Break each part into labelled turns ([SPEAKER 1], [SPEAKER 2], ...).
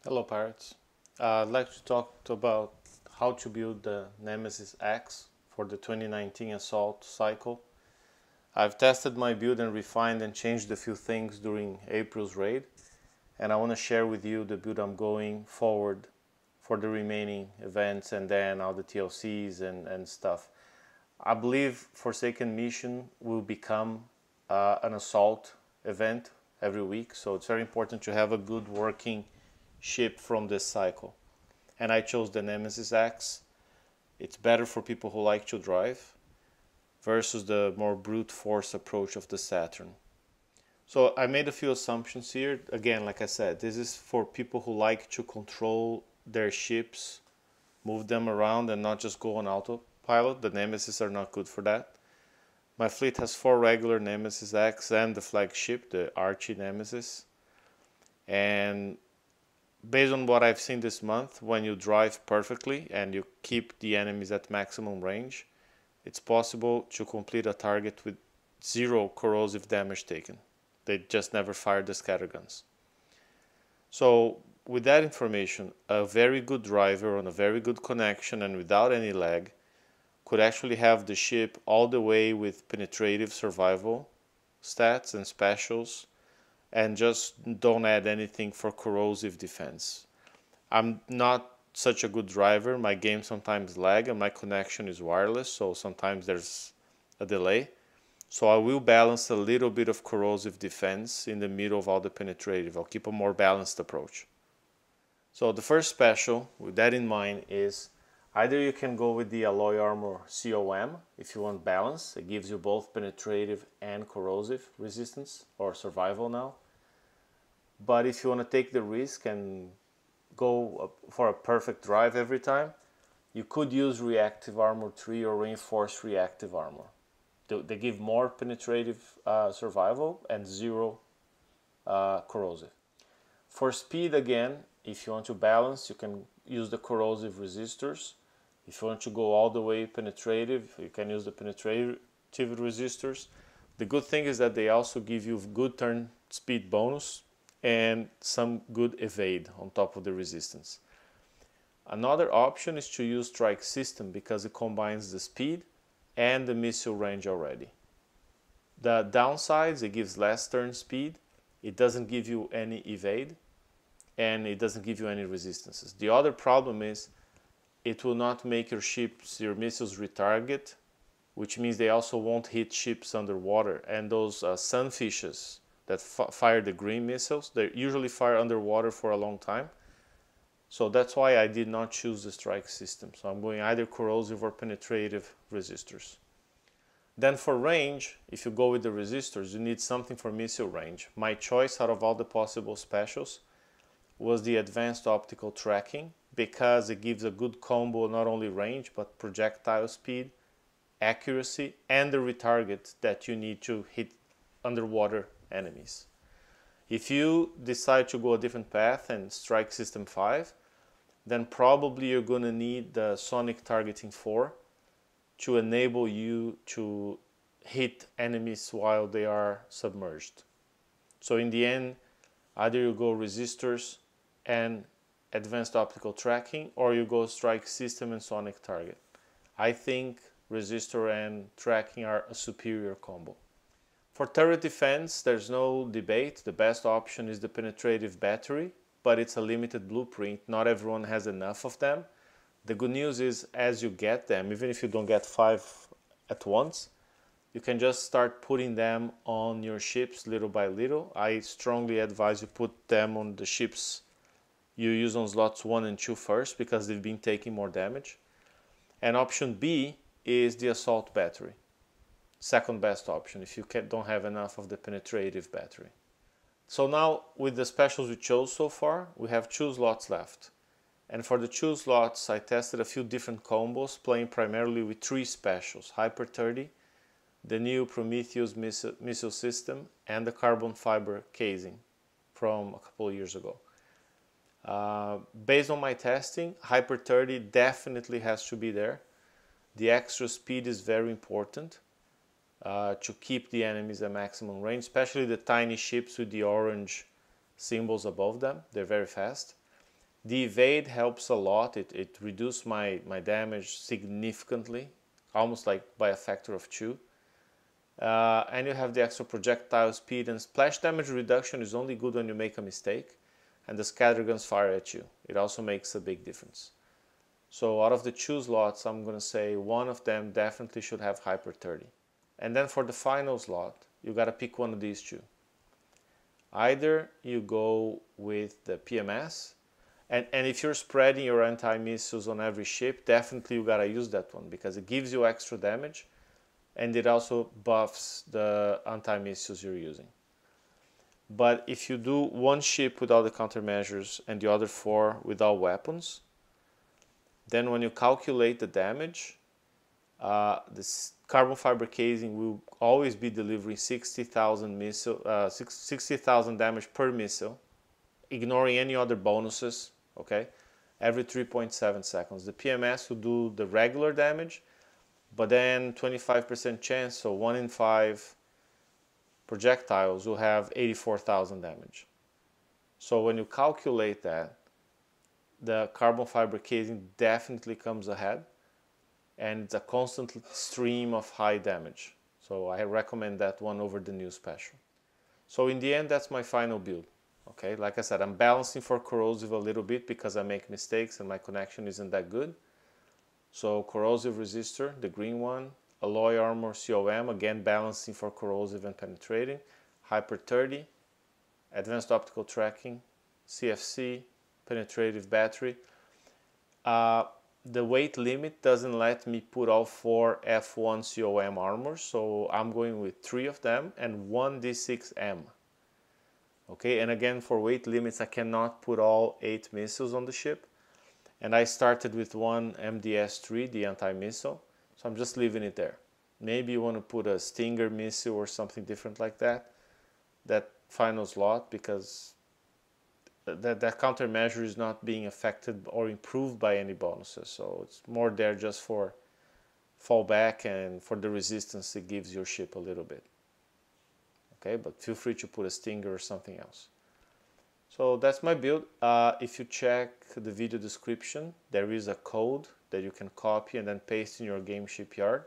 [SPEAKER 1] Hello pirates. I'd like to talk about how to build the Nemesis X for the 2019 assault cycle. I've tested my build and refined and changed a few things during April's raid, and I want to share with you the build I'm going forward for the remaining events and then all the TLCs and stuff. I believe Forsaken Mission will become an assault event every week, so it's very important to have a good working ship from this cycle. And I chose the Nemesis X. It's better for people who like to drive versus the more brute force approach of the Saturn. So I made a few assumptions here. Again, like I said, this is for people who like to control their ships, move them around and not just go on autopilot. The Nemesis are not good for that. My fleet has 4 regular Nemesis X and the flagship, the Archi Nemesis. And based on what I've seen this month, when you drive perfectly and you keep the enemies at maximum range, it's possible to complete a target with 0 corrosive damage taken. They just never fired the scatterguns. So with that information, a very good driver on a very good connection and without any lag could actually have the ship all the way with penetrative survival stats and specials, and just don't add anything for corrosive defense. I'm not such a good driver. My game sometimes lag and my connection is wireless, so sometimes there's a delay. So I will balance a little bit of corrosive defense in the middle of all the penetrative. I'll keep a more balanced approach. So the first special, with that in mind, is either you can go with the Alloy Armor COM if you want balance. It gives you both penetrative and corrosive resistance, or survival now. But if you want to take the risk and go for a perfect drive every time, you could use Reactive Armor 3 or Reinforced Reactive Armor. They give more penetrative survival and 0 corrosive. For speed, again, if you want to balance, you can use the corrosive resistors. If you want to go all the way penetrative, you can use the penetrative resistors. The good thing is that they also give you good turn speed bonus and some good evade on top of the resistance. Another option is to use Strike System because it combines the speed and the missile range already. The downsides, it gives less turn speed, it doesn't give you any evade, and it doesn't give you any resistances. The other problem is it will not make your ships, your missiles retarget, which means they also won't hit ships underwater. And those sunfishes that fire the green missiles, they usually fire underwater for a long time. So that's why I did not choose the strike system. So I'm going either corrosive or penetrative resistors. Then for range, if you go with the resistors, you need something for missile range. My choice out of all the possible specials was the advanced optical tracking because it gives a good combo, not only range, but projectile speed, accuracy, and the retarget that you need to hit underwater enemies. If you decide to go a different path and strike system 5, then probably you're going to need the sonic targeting 4 to enable you to hit enemies while they are submerged. So in the end, either you go resistors and advanced optical tracking, or you go strike system and sonic target. I think resistor and tracking are a superior combo. For turret defense, there's no debate. The best option is the penetrative battery, but it's a limited blueprint. Not everyone has enough of them. The good news is, as you get them, even if you don't get 5 at once, you can just start putting them on your ships little by little. I strongly advise you put them on the ships you use on slots 1 and 2 first, because they've been taking more damage. And option B is the assault battery. Second best option if you don't have enough of the penetrative battery. So now, with the specials we chose so far, we have 2 slots left. And for the 2 slots, I tested a few different combos, playing primarily with 3 specials: Hyper 30, the new Prometheus missile system, and the carbon fiber casing from a couple of years ago. Based on my testing, Hyper 30 definitely has to be there. The extra speed is very important to keep the enemies at maximum range, especially the tiny ships with the orange symbols above them. They're very fast. The evade helps a lot. It reduced my damage significantly, almost like by a factor of 2. And you have the extra projectile speed, and splash damage reduction is only good when you make a mistake and the scatterguns fire at you. It also makes a big difference. So out of the 2 slots, I'm going to say one of them definitely should have Hyper 30. And then for the final slot, you got to pick one of these 2. Either you go with the PMS, and if you're spreading your anti-missiles on every ship, definitely you got to use that one because it gives you extra damage and it also buffs the anti-missiles you're using. But if you do one ship without the countermeasures and the other 4 without weapons, then when you calculate the damage, this carbon fiber casing will always be delivering 60,000 damage per missile, ignoring any other bonuses, okay? Every 3.7 seconds. The PMS will do the regular damage, but then 25% chance, so 1 in 5 projectiles will have 84,000 damage. So when you calculate that, the carbon fiber casing definitely comes ahead, and it's a constant stream of high damage. So I recommend that one over the new special. So in the end, that's my final build. Okay, like I said, I'm balancing for corrosive a little bit because I make mistakes and my connection isn't that good. So corrosive resistor, the green one, alloy armor COM, again balancing for corrosive and penetrating, Hyper 30, advanced optical tracking, CFC, penetrative battery. The weight limit doesn't let me put all 4 F1 COM armors, so I'm going with 3 of them and 1 D6M. Okay, and again for weight limits I cannot put all 8 missiles on the ship. And I started with 1 MDS-3, the anti-missile, so I'm just leaving it there. Maybe you want to put a Stinger missile or something different like that final slot, because that countermeasure is not being affected or improved by any bonuses, so it's more there just for fallback and for the resistance it gives your ship a little bit. Okay, but feel free to put a Stinger or something else. So that's my build. If you check the video description, there is a code that you can copy and then paste in your game shipyard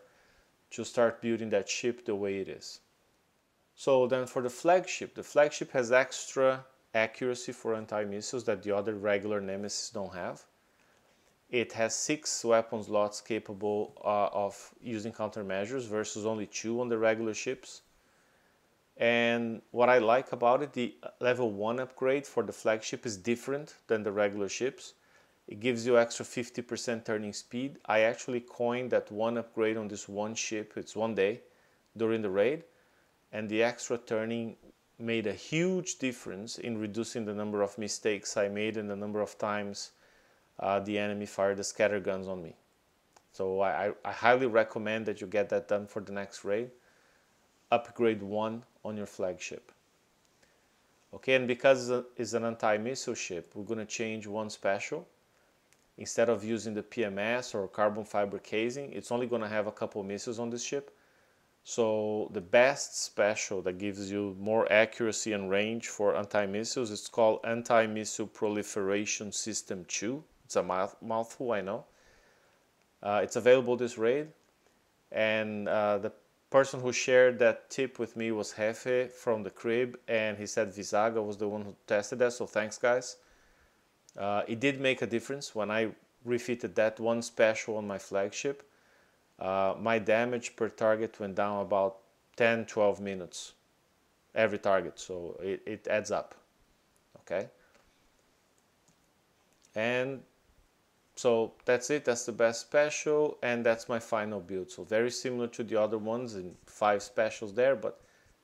[SPEAKER 1] to start building that ship the way it is. So then for the flagship has extra accuracy for anti-missiles that the other regular Nemesis don't have. It has 6 weapon slots capable of using countermeasures versus only 2 on the regular ships. And what I like about it, the level 1 upgrade for the flagship is different than the regular ships. It gives you extra 50% turning speed. I actually coined that 1 upgrade on this one ship, it's 1 day during the raid, and the extra turning made a huge difference in reducing the number of mistakes I made and the number of times the enemy fired the scatter guns on me. So I highly recommend that you get that done for the next raid. Upgrade 1 on your flagship. Okay, and because it's an anti-missile ship, we're going to change one special. Instead of using the PMS or carbon fiber casing, it's only going to have a couple missiles on this ship. So the best special that gives you more accuracy and range for anti-missiles, it's called Anti-Missile Proliferation System 2. It's a mouthful, I know. It's available this raid, and the person who shared that tip with me was Jefe from the crib, and he said Visaga was the one who tested that, so thanks guys. It did make a difference when I refitted that one special on my flagship. My damage per target went down about 10-12 minutes every target, so it adds up. Okay, and so that's it. That's the best special, and that's my final build. So very similar to the other ones, in 5 specials there, but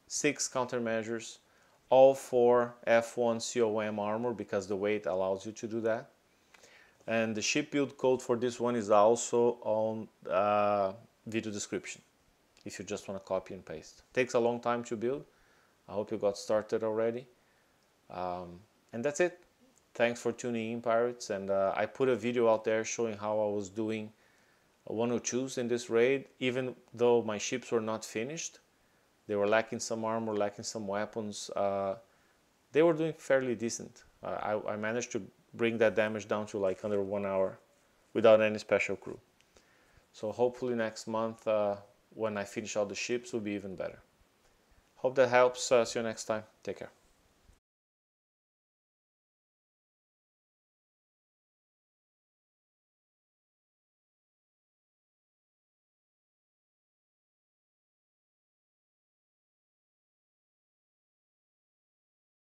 [SPEAKER 1] 6 countermeasures, all 4 F1 COM armor because the weight allows you to do that. And the ship build code for this one is also on video description if you just want to copy and paste. Takes a long time to build. I hope you got started already. And that's it. Thanks for tuning in, pirates, and I put a video out there showing how I was doing 102s in this raid. Even though my ships were not finished, they were lacking some armor, lacking some weapons, they were doing fairly decent. I managed to bring that damage down to like under 1 hour without any special crew. So hopefully next month when I finish all the ships will be even better. Hope that helps. See you next time. Take care.